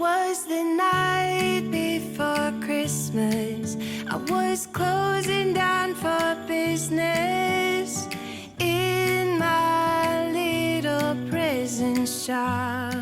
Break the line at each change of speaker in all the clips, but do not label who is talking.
was the night before Christmas. I was closing down for business in my little prison shop.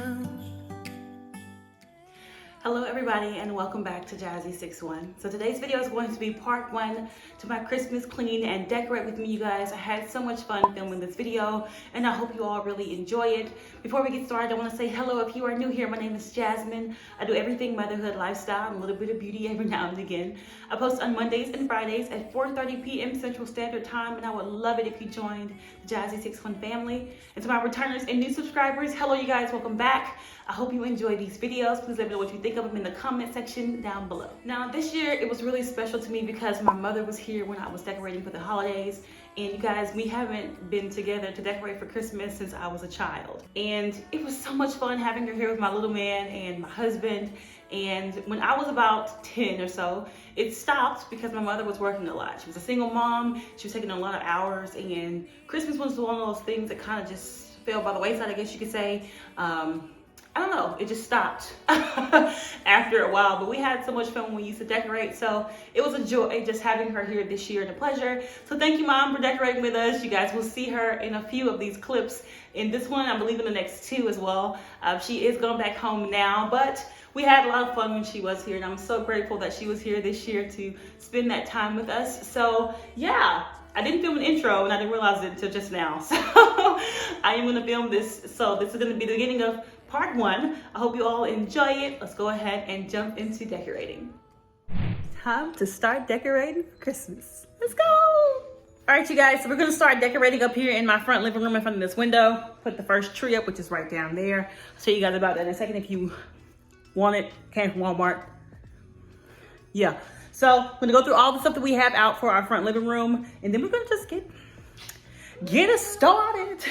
Hello everybody and welcome back to Jazzy61. So today's video is going to be part 1 to my Christmas clean and decorate with me, you guys. I had so much fun filming this video and I hope you all really enjoy it. Before we get started, I want to say hello if you are new here. My name is Jasmine. I do everything motherhood, lifestyle, and a little bit of beauty every now and again. I post on Mondays and Fridays at 4:30 p.m. Central Standard Time, and I would love it if you joined the Jazzy61 family. And to my returners and new subscribers, hello you guys, welcome back. I hope you enjoy these videos. Please let me know what you think of them in the comment section down below. Now this year it was really special to me because my mother was here when I was decorating for the holidays. And you guys, we haven't been together to decorate for Christmas since I was a child. And it was so much fun having her here with my little man and my husband. And when I was about 10 or so, it stopped because my mother was working a lot. She was a single mom. She was taking a lot of hours, and Christmas was one of those things that kind of just fell by the wayside, I guess you could say. I don't know, it just stopped after a while, but we had so much fun when we used to decorate, so it was a joy just having her here this year and a pleasure. So thank you, Mom, for decorating with us. You guys will see her in a few of these clips. In this one, I believe in the next 2 as well. She is going back home now, but we had a lot of fun when she was here, and I'm so grateful that she was here this year to spend that time with us. So yeah, I didn't film an intro and I didn't realize it until just now. So I am gonna film this. So this is gonna be the beginning of part 1. I hope you all enjoy it. Let's go ahead and jump into decorating. Time to start decorating for Christmas. Let's go. All right, you guys, so we're gonna start decorating up here in my front living room in front of this window. Put the first tree up, which is right down there. I'll show you guys about that in a second if you want it. Came from Walmart. Yeah. So I'm gonna go through all the stuff that we have out for our front living room, and then we're gonna just get it started.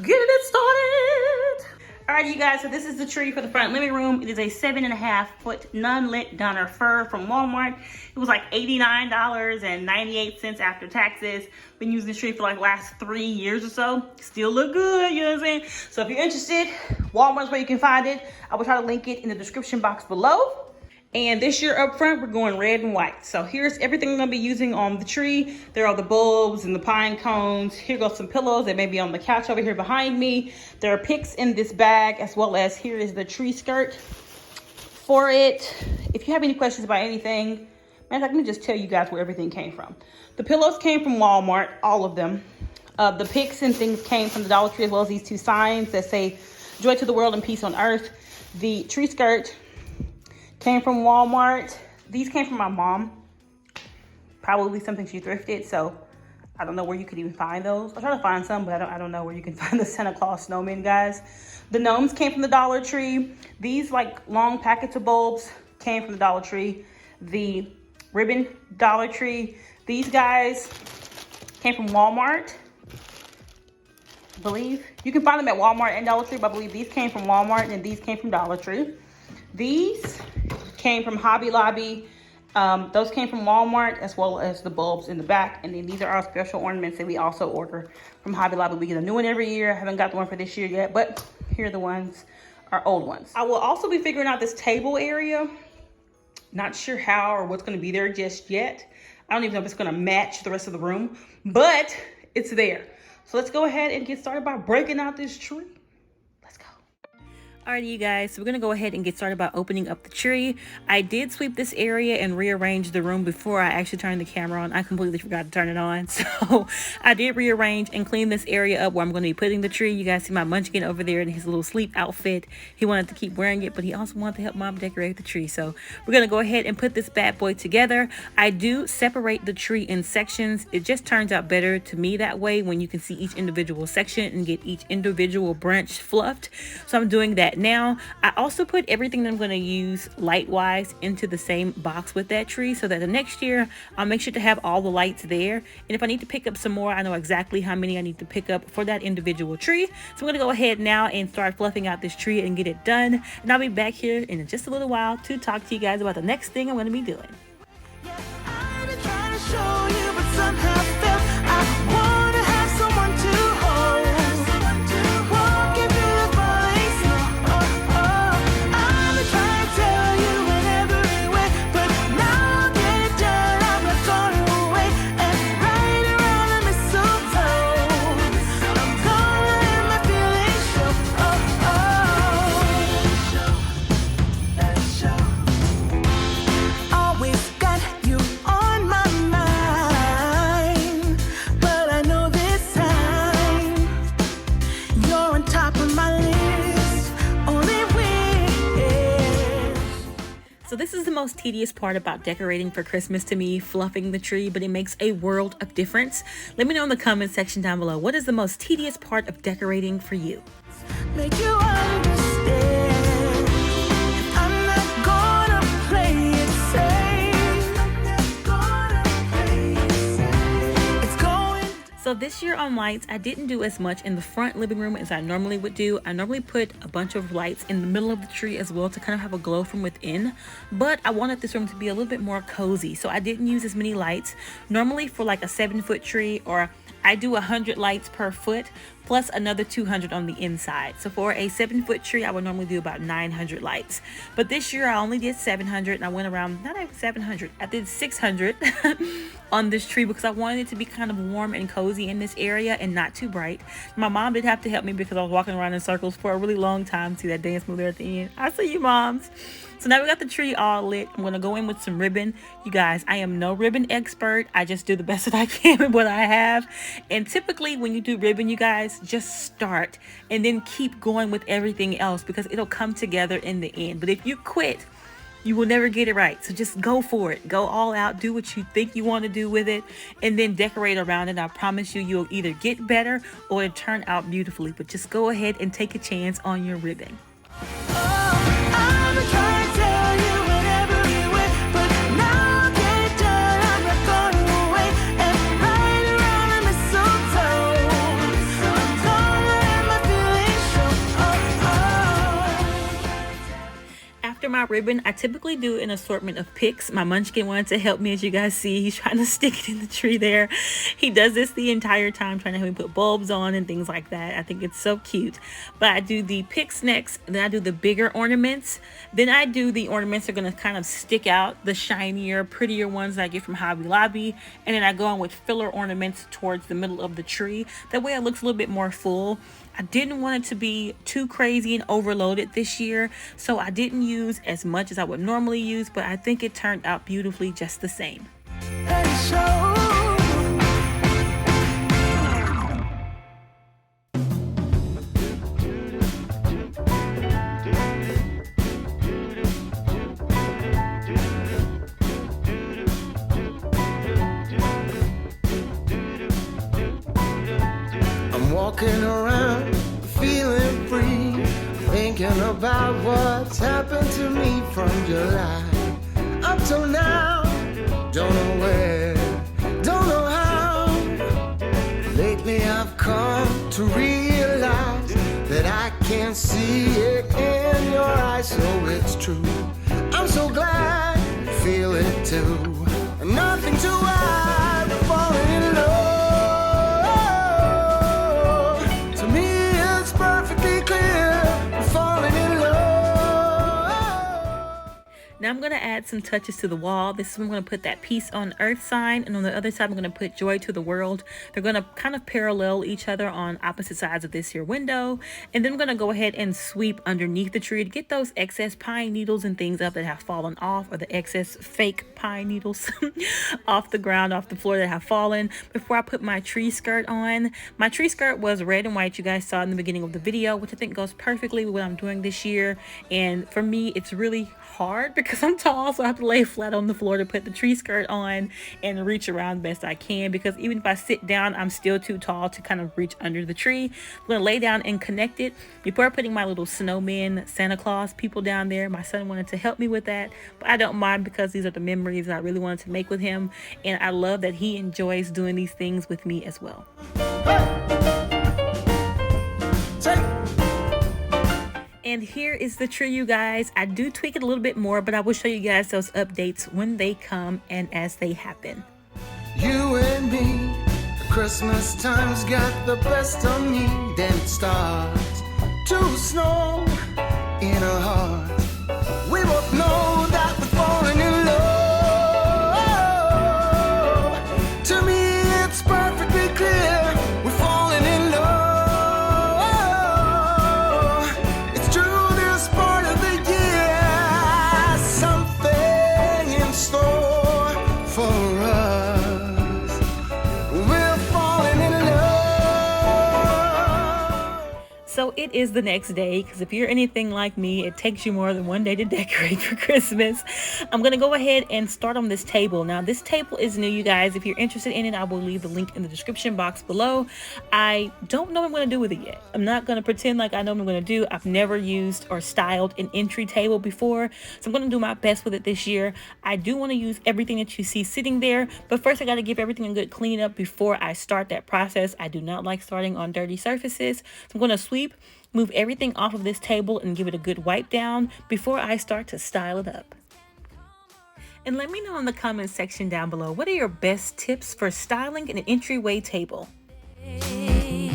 Get it started. All right, you guys, so this is the tree for the front living room. It is a 7.5 foot non-lit Donner fir from Walmart. It was like $89.98 after taxes. Been using this tree for like the last 3 years or so. Still look good, you know what I'm saying? So if you're interested, Walmart's where you can find it. I will try to link it in the description box below. And this year up front, we're going red and white. So here's everything I'm gonna be using on the tree. There are the bulbs and the pine cones. Here goes some pillows that may be on the couch over here behind me. There are picks in this bag, as well as here is the tree skirt for it. If you have any questions about anything, man, let me just tell you guys where everything came from. The pillows came from Walmart, all of them. The picks and things came from the Dollar Tree, as well as these 2 signs that say joy to the world and peace on earth. The tree skirt came from Walmart. These came from my mom. Probably something she thrifted, so I don't know where you could even find those. I'll try to find some, but I don't know where you can find the Santa Claus snowmen, guys. The gnomes came from the Dollar Tree. These like long packets of bulbs came from the Dollar Tree. The ribbon, Dollar Tree. These guys came from Walmart, I believe. You can find them at Walmart and Dollar Tree, but I believe these came from Walmart and these came from Dollar Tree. These came from Hobby Lobby. Those came from Walmart, as well as the bulbs in the back. And then these are our special ornaments that we also order from Hobby Lobby. We get a new one every year. I haven't got the one for this year yet, but here are the ones, our old ones. I will also be figuring out this table area. Not sure how or what's gonna be there just yet. I don't even know if it's gonna match the rest of the room, but it's there. So let's go ahead and get started by breaking out this tree. Alrighty, you guys, so we're gonna go ahead and get started by opening up the tree. I did sweep this area and rearrange the room before I actually turned the camera on. I completely forgot to turn it on. So I did rearrange and clean this area up where I'm gonna be putting the tree. You guys see my munchkin over there in his little sleep outfit. He wanted to keep wearing it, but he also wanted to help Mom decorate the tree. So we're gonna go ahead and put this bad boy together. I do separate the tree in sections. It just turns out better to me that way when you can see each individual section and get each individual branch fluffed. So I'm doing that now. I also put everything that I'm going to use light wise into the same box with that tree, so that the next year I'll make sure to have all the lights there. And if I need to pick up some more, I know exactly how many I need to pick up for that individual tree. So I'm going to go ahead now and start fluffing out this tree and get it done. And I'll be back here in just a little while to talk to you guys about the next thing I'm going to be doing.
Yeah, I've been trying to show you, but somehow felt I wanna have someone to hold. Walking through the falling snow. I've been trying
So this is the most tedious part about decorating for Christmas to me, fluffing the tree, but it makes a world of difference. Let me know in the comment section down below, what is the most tedious part of decorating for you?
Make you understand. I'm not gonna play it safe. I'm not gonna play it safe. It's going.
So this year on lights, I didn't do as much in the front living room as I normally would do. I normally put a bunch of lights in the middle of the tree as well to kind of have a glow from within, but I wanted this room to be a little bit more cozy, so I didn't use as many lights. Normally for like a 7-foot tree, or I do 100 lights per foot plus another 200 on the inside. So for a 7-foot tree, I would normally do about 900 lights. But this year I only did 700, and I went around, not even 700, I did 600 on this tree because I wanted it to be kind of warm and cozy in this area and not too bright. My mom did have to help me because I was walking around in circles for a really long time. See that dance move there at the end? I see you, moms. So now we got the tree all lit. I'm gonna go in with some ribbon. You guys, I am no ribbon expert. I just do the best that I can with what I have. And typically when you do ribbon, you guys, just start and then keep going with everything else because it'll come together in the end. But if you quit, you will never get it right. So just go for it. Go all out. Do what you think you want to do with it and then decorate around it. I promise you, you'll either get better or it'll turn out beautifully. But just go ahead and take a chance on your ribbon.
I've been trying to tell you in every way, but now I get done. I'm not going away and right around the mistletoe. I'm gonna let my feelings show.
After my ribbon, I typically do an assortment of picks. My munchkin wanted to help me, as you guys see. He's trying to stick it in the tree there. He does this the entire time, trying to help me put bulbs on and things like that. I think it's so cute. But I do the picks next, then I do the bigger ornaments. Then I do the ornaments that are going to kind of stick out, the shinier, prettier ones that I get from Hobby Lobby. And then I go on with filler ornaments towards the middle of the tree. That way it looks a little bit more full. I didn't want it to be too crazy and overloaded this year, so I didn't use as much as I would normally use, but I think it turned out beautifully just the same.
Let it show. I'm walking around feeling free, thinking about what's happened to me from July up till now. Don't know where, don't know how. Lately I've come to realize that I can see it in your eyes, so it's true. I'm so glad you feel it too. Nothing to hide but falling in love. To me it's perfectly clear, we're falling in love.
Now I'm going to add some touches to the wall. This is when I'm going to put that peace on earth sign, and on the other side I'm going to put joy to the world. They're going to kind of parallel each other on opposite sides of this here window. And then I'm going to go ahead and sweep underneath the tree to get those excess pine needles and things up that have fallen off, or the excess fake pine needles off the ground, off the floor that have fallen, before I put my tree skirt on. My tree skirt was red and white, you guys saw in the beginning of the video, which I think goes perfectly with what I'm doing this year. And for me, it's really hard because I'm tall, so I have to lay flat on the floor to put the tree skirt on and reach around best I can, because even if I sit down, I'm still too tall to kind of reach under the tree. I'm gonna lay down and connect it before putting my little snowman Santa Claus people down there. My son wanted to help me with that, but I don't mind because these are the memories I really wanted to make with him, and I love that he enjoys doing these things with me as well. And here is the tree, you guys. I do tweak it a little bit more, but I will show you guys those updates when they come and as they happen.
You and me, Christmas time's got the best of me. Then it starts to snow in our hearts. We both know that we're falling in love. To me, it's perfectly clear we're falling in love. It's true, this part of the year, something in store for us. We're falling in love.
So So it is the next day, because if you're anything like me, it takes you more than one day to decorate for Christmas. I'm going to go ahead and start on this table. Now, this table is new, you guys. If you're interested in it, I will leave the link in the description box below. I don't know what I'm going to do with it yet. I'm not going to pretend like I know what I'm going to do. I've never used or styled an entry table before, so I'm going to do my best with it this year. I do want to use everything that you see sitting there, but first I got to give everything a good clean up before I start that process. I do not like starting on dirty surfaces, so I'm going to sweep, move everything off of this table and give it a good wipe down before I start to style it up. And let me know in the comments section down below, what are your best tips for styling an entryway table?
We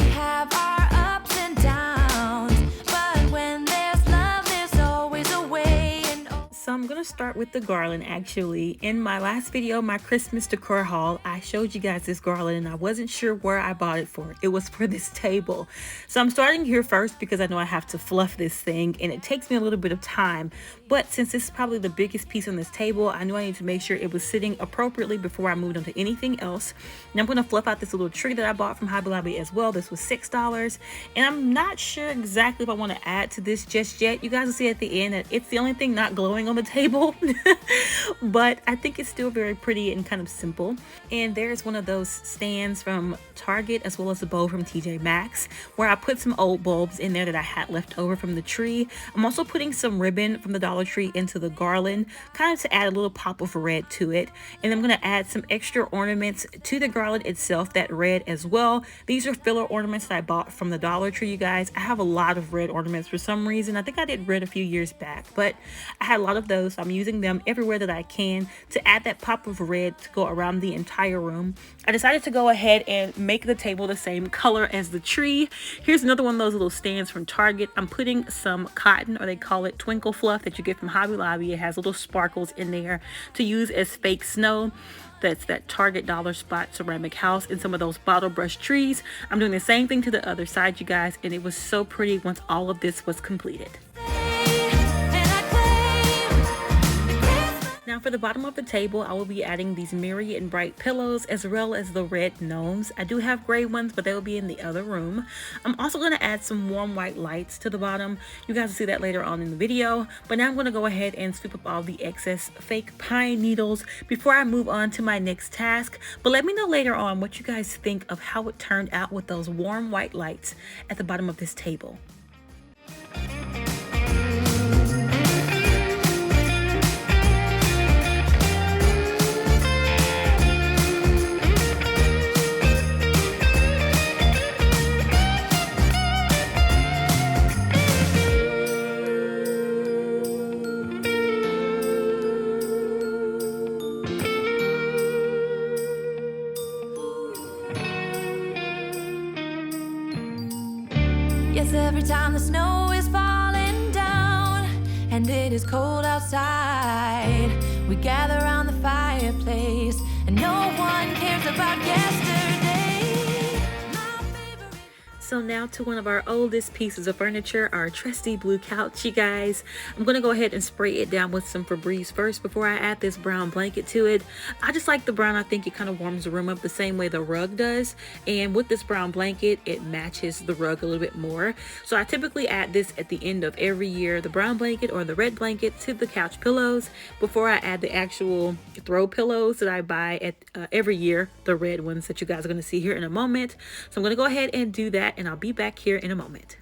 have our ups and downs, but when there's love, there's always a way.
So I'm going to start with the garland. Actually, in my last video, my Christmas decor haul, I showed you guys this garland and I wasn't sure where I bought it for. It was for this table. So I'm starting here first because I know I have to fluff this thing and it takes me a little bit of time. But since this is probably the biggest piece on this table, I knew I need to make sure it was sitting appropriately before I moved on to anything else. And I'm going to fluff out this little tree that I bought from Hobby Lobby as well. This was $6. And I'm not sure exactly if I want to add to this just yet. You guys will see at the end that it's the only thing not glowing on the table. But I think it's still very pretty and kind of simple. And there's one of those stands from Target as well as a bowl from TJ Maxx where I put some old bulbs in there that I had left over from the tree. I'm also putting some ribbon from the Dollar Tree into the garland, kind of to add a little pop of red to it. And I'm going to add some extra ornaments to the garland itself, that red as well. These are filler ornaments that I bought from the Dollar Tree, you guys. I have a lot of red ornaments for some reason. I think I did red a few years back, but I had a lot of those. So I'm using them everywhere that I can to add that pop of red to go around the entire room. I decided to go ahead and make the table the same color as the tree. Here's another one of those little stands from Target. I'm putting some cotton, or they call it twinkle fluff, that you get from Hobby Lobby. It has little sparkles in there to use as fake snow. That's that Target Dollar Spot ceramic house and some of those bottle brush trees. I'm doing the same thing to the other side, you guys, and it was so pretty once all of this was completed. Now for the bottom of the table, I will be adding these merry and bright pillows as well as the red gnomes. I do have gray ones, but they will be in the other room. I'm also going to add some warm white lights to the bottom. You guys will see that later on in the video. But now I'm going to go ahead and sweep up all the excess fake pine needles before I move on to my next task. But let me know later on what you guys think of how it turned out with those warm white lights at the bottom of this table.
Yes, every time the snow is falling down and it is cold outside, we gather around the fireplace and no one cares about yesterday.
So now to one of our oldest pieces of furniture, our trusty blue couch, you guys. I'm going to go ahead and spray it down with some Febreze first before I add this brown blanket to it. I just like the brown. I think it kind of warms the room up the same way the rug does. And with this brown blanket, it matches the rug a little bit more. So I typically add this at the end of every year, the brown blanket or the red blanket to the couch pillows before I add the actual throw pillows that I buy at every year, the red ones that you guys are going to see here in a moment. So I'm going to go ahead and do that, and I'll be back here in a moment.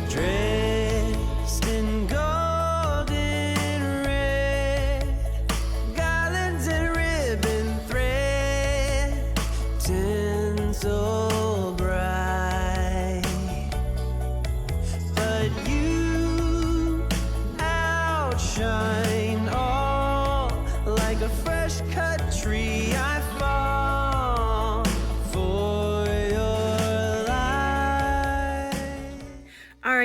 Dressed in golden red, garlands and ribbon thread, tinsel bright, but you outshine all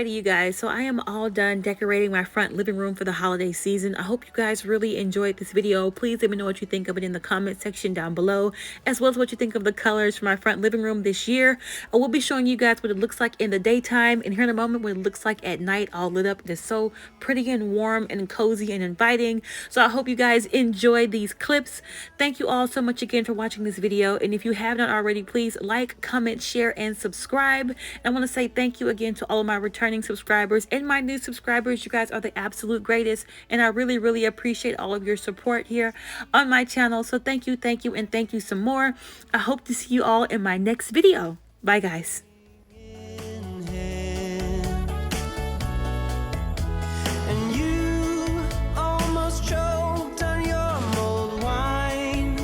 Alrighty, you guys, so I am all done decorating my front living room for the holiday season. I hope you guys really enjoyed this video. Please let me know what you think of it in the comment section down below, as well as what you think of the colors for my front living room this year. I will be showing you guys what it looks like in the daytime, and here in a moment what it looks like at night, all lit up. It's so pretty and warm and cozy and inviting. So I hope you guys enjoyed these clips. Thank you all so much again for watching this video, and if you have not already, please like, comment, share, and subscribe. I want to say thank you again to all of my returning subscribers and my new subscribers. You guys are the absolute greatest, and I really appreciate all of your support here on my channel. So thank you, and thank you some more. I hope to see you all in my next video. Bye, guys.
And you almost choked on your mulled wine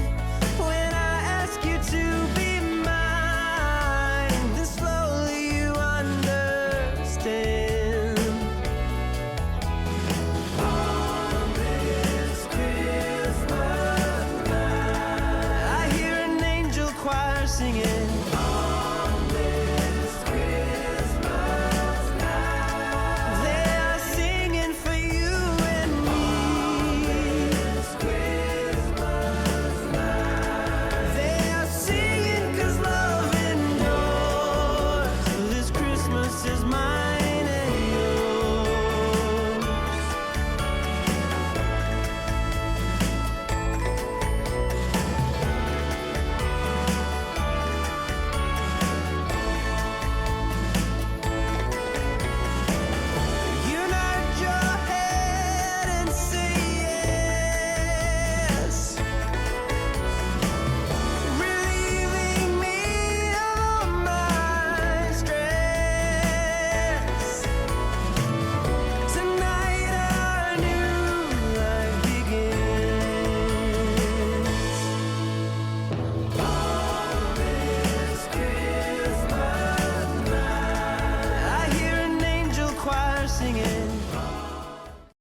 when I asked you to be mine. Then slowly you understand. On this Christmas night, I hear an angel choir singing.